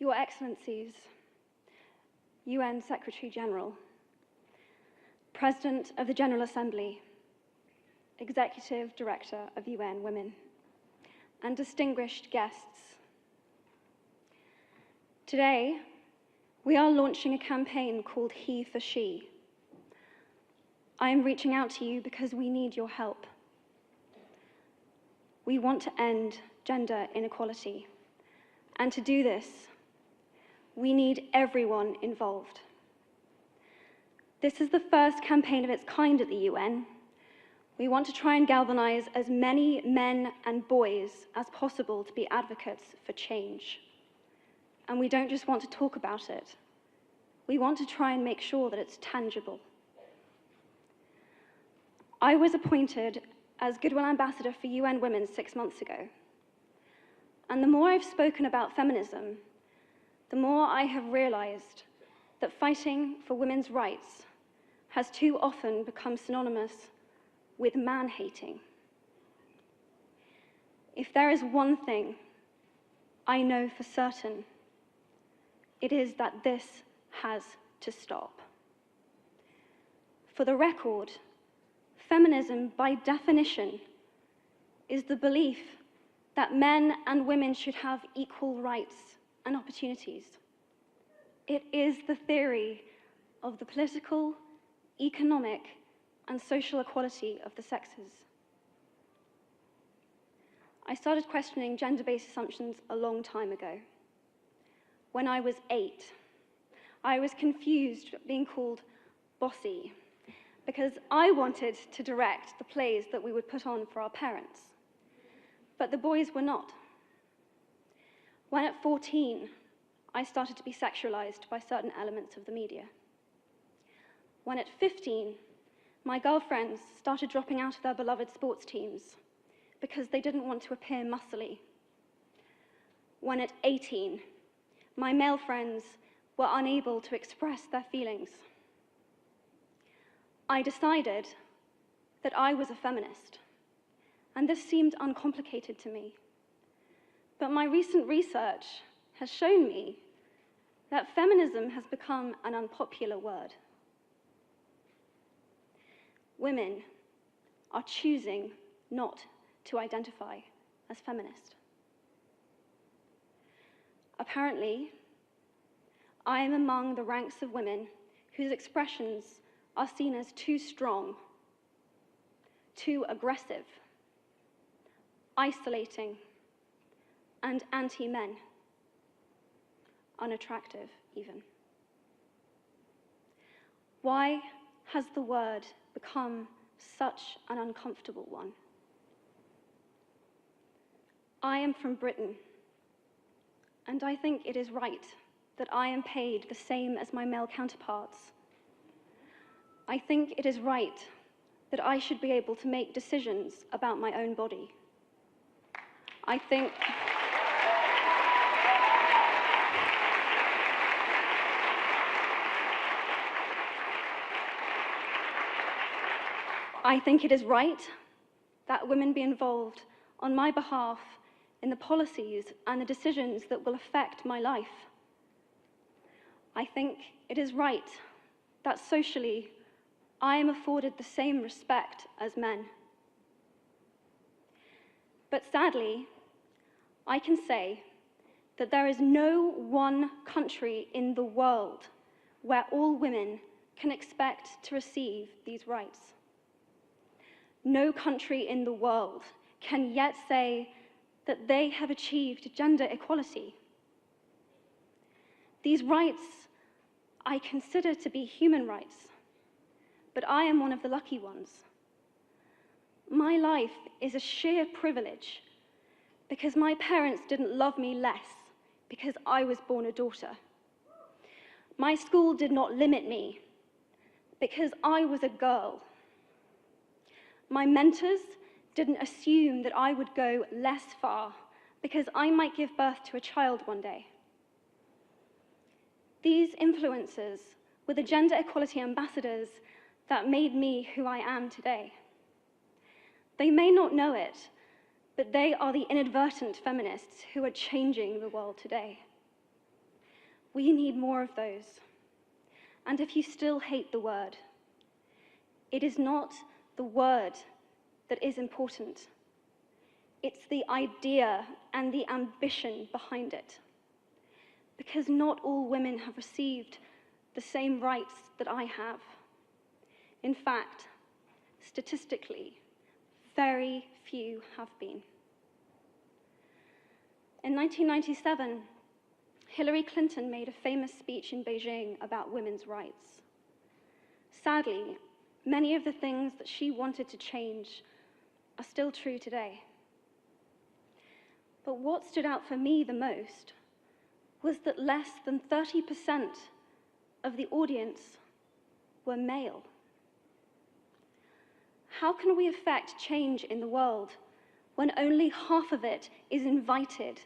Your Excellencies, UN Secretary General, President of the General Assembly, Executive Director of UN Women, and distinguished guests. Today, we are launching a campaign called He for She. I am reaching out to you because we need your help. We want to end gender inequality, and to do this, we need everyone involved. This is the first campaign of its kind at the UN. We want to try and galvanize as many men and boys as possible to be advocates for change. And we don't just want to talk about it. We want to try and make sure that it's tangible. I was appointed as Goodwill Ambassador for UN Women 6 months ago. And the more I've spoken about feminism, the more I have realized that fighting for women's rights has too often become synonymous with man-hating. If there is one thing I know for certain, it is that this has to stop. For the record, feminism, by definition, is the belief that men and women should have equal rights and opportunities. It is the theory of the political, economic, and social equality of the sexes. I started questioning gender-based assumptions a long time ago. When I was 8, I was confused being called bossy because I wanted to direct the plays that we would put on for our parents, but the boys were not. When at 14, I started to be sexualized by certain elements of the media. When at 15, my girlfriends started dropping out of their beloved sports teams because they didn't want to appear muscly. When at 18, my male friends were unable to express their feelings. I decided that I was a feminist, and this seemed uncomplicated to me. But my recent research has shown me that feminism has become an unpopular word. Women are choosing not to identify as feminist. Apparently, I am among the ranks of women whose expressions are seen as too strong, too aggressive, isolating, and anti-men, unattractive even. Why has the word become such an uncomfortable one? I am from Britain, and I think it is right that I am paid the same as my male counterparts. I think it is right that I should be able to make decisions about my own body. I think it is right that women be involved on my behalf in the policies and the decisions that will affect my life. I think it is right that socially I am afforded the same respect as men. But sadly, I can say that there is no one country in the world where all women can expect to receive these rights. No country in the world can yet say that they have achieved gender equality. These rights I consider to be human rights, but I am one of the lucky ones. My life is a sheer privilege because my parents didn't love me less because I was born a daughter. My school did not limit me because I was a girl. My mentors didn't assume that I would go less far because I might give birth to a child one day. These influences were the gender equality ambassadors that made me who I am today. They may not know it, but they are the inadvertent feminists who are changing the world today. We need more of those. And if you still hate the word, it is not the word that is important. It's the idea and the ambition behind it. Because not all women have received the same rights that I have. In fact, statistically, very few have been. In 1997, Hillary Clinton made a famous speech in Beijing about women's rights. Sadly, many of the things that she wanted to change are still true today. But what stood out for me the most was that less than 30% of the audience were male. How can we affect change in the world when only half of it is invited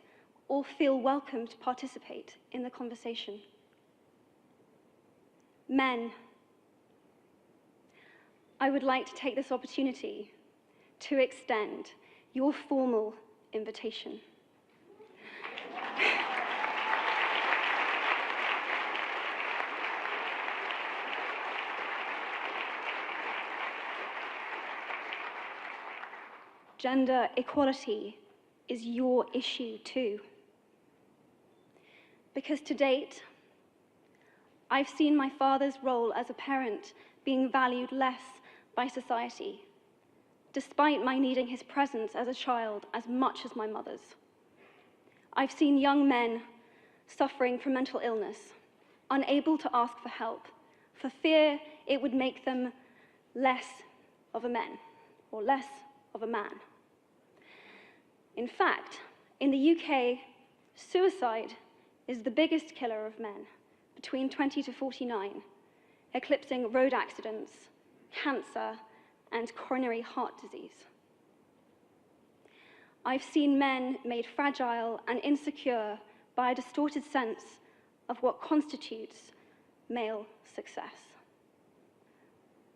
or feel welcome to participate in the conversation? Men, I would like to take this opportunity to extend your formal invitation. Gender equality is your issue too. Because to date, I've seen my father's role as a parent being valued less by society, despite my needing his presence as a child as much as my mother's. I've seen young men suffering from mental illness, unable to ask for help, for fear it would make them less of a man, or less of a man. In fact, in the UK, suicide is the biggest killer of men between 20 to 49, eclipsing road accidents, cancer, and coronary heart disease. I've seen men made fragile and insecure by a distorted sense of what constitutes male success.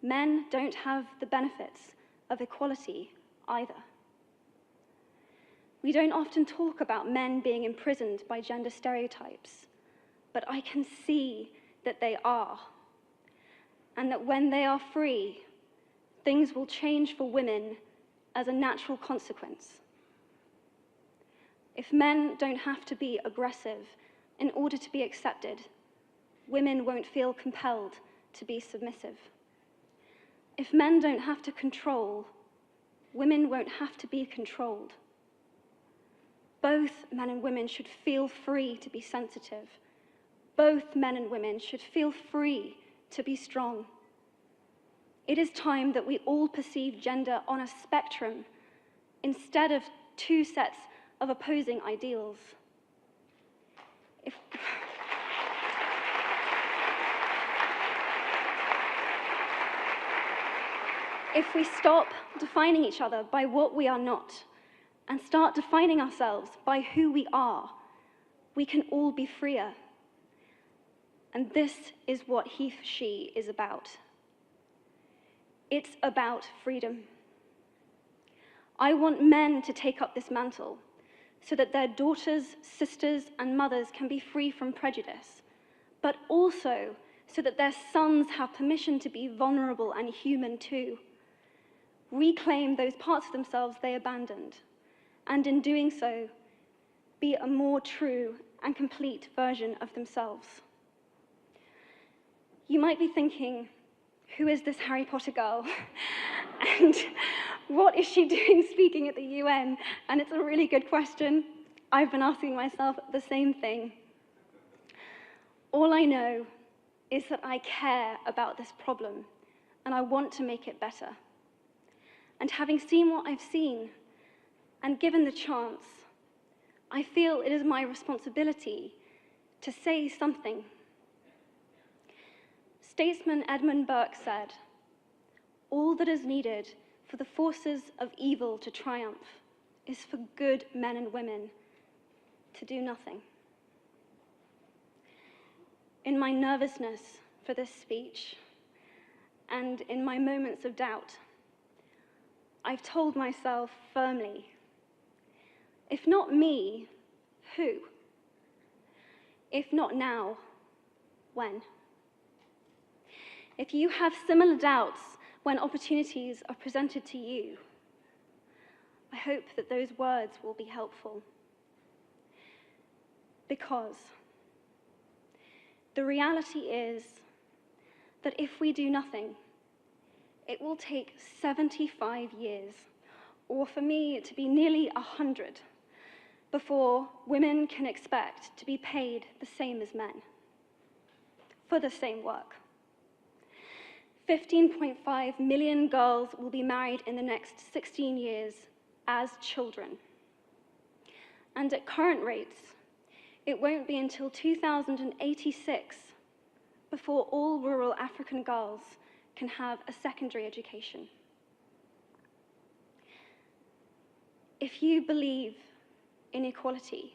Men don't have the benefits of equality either. We don't often talk about men being imprisoned by gender stereotypes, but I can see that they are, and that when they are free, things will change for women as a natural consequence. If men don't have to be aggressive in order to be accepted, women won't feel compelled to be submissive. If men don't have to control, women won't have to be controlled. Both men and women should feel free to be sensitive. Both men and women should feel free to be strong. It is time that we all perceive gender on a spectrum instead of two sets of opposing ideals. If we stop defining each other by what we are not and start defining ourselves by who we are, we can all be freer. And this is what he, she is about. It's about freedom. I want men to take up this mantle so that their daughters, sisters, and mothers can be free from prejudice, but also so that their sons have permission to be vulnerable and human too. Reclaim those parts of themselves they abandoned, and in doing so, be a more true and complete version of themselves. You might be thinking, who is this Harry Potter girl? And what is she doing speaking at the UN? And it's a really good question. I've been asking myself the same thing. All I know is that I care about this problem, and I want to make it better. And having seen what I've seen, and given the chance, I feel it is my responsibility to say something. Statesman Edmund Burke said, "All that is needed for the forces of evil to triumph is for good men and women to do nothing." In my nervousness for this speech, and in my moments of doubt, I've told myself firmly, if not me, who? If not now, when? If you have similar doubts when opportunities are presented to you, I hope that those words will be helpful. Because the reality is that if we do nothing, it will take 75 years, or for me to be nearly 100, before women can expect to be paid the same as men for the same work. 15.5 million girls will be married in the next 16 years as children. And at current rates, it won't be until 2086 before all rural African girls can have a secondary education. If you believe in equality,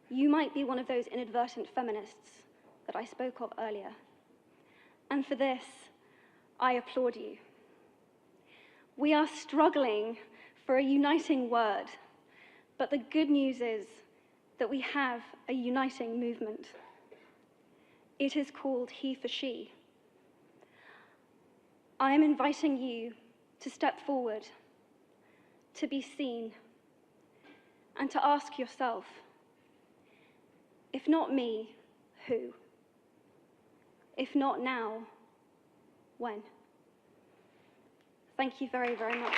you might be one of those inadvertent feminists that I spoke of earlier. And for this, I applaud you. We are struggling for a uniting word, but the good news is that we have a uniting movement. It is called He for She. I am inviting you to step forward, to be seen, and to ask yourself, if not me, who? If not now, when? Thank you very, very much.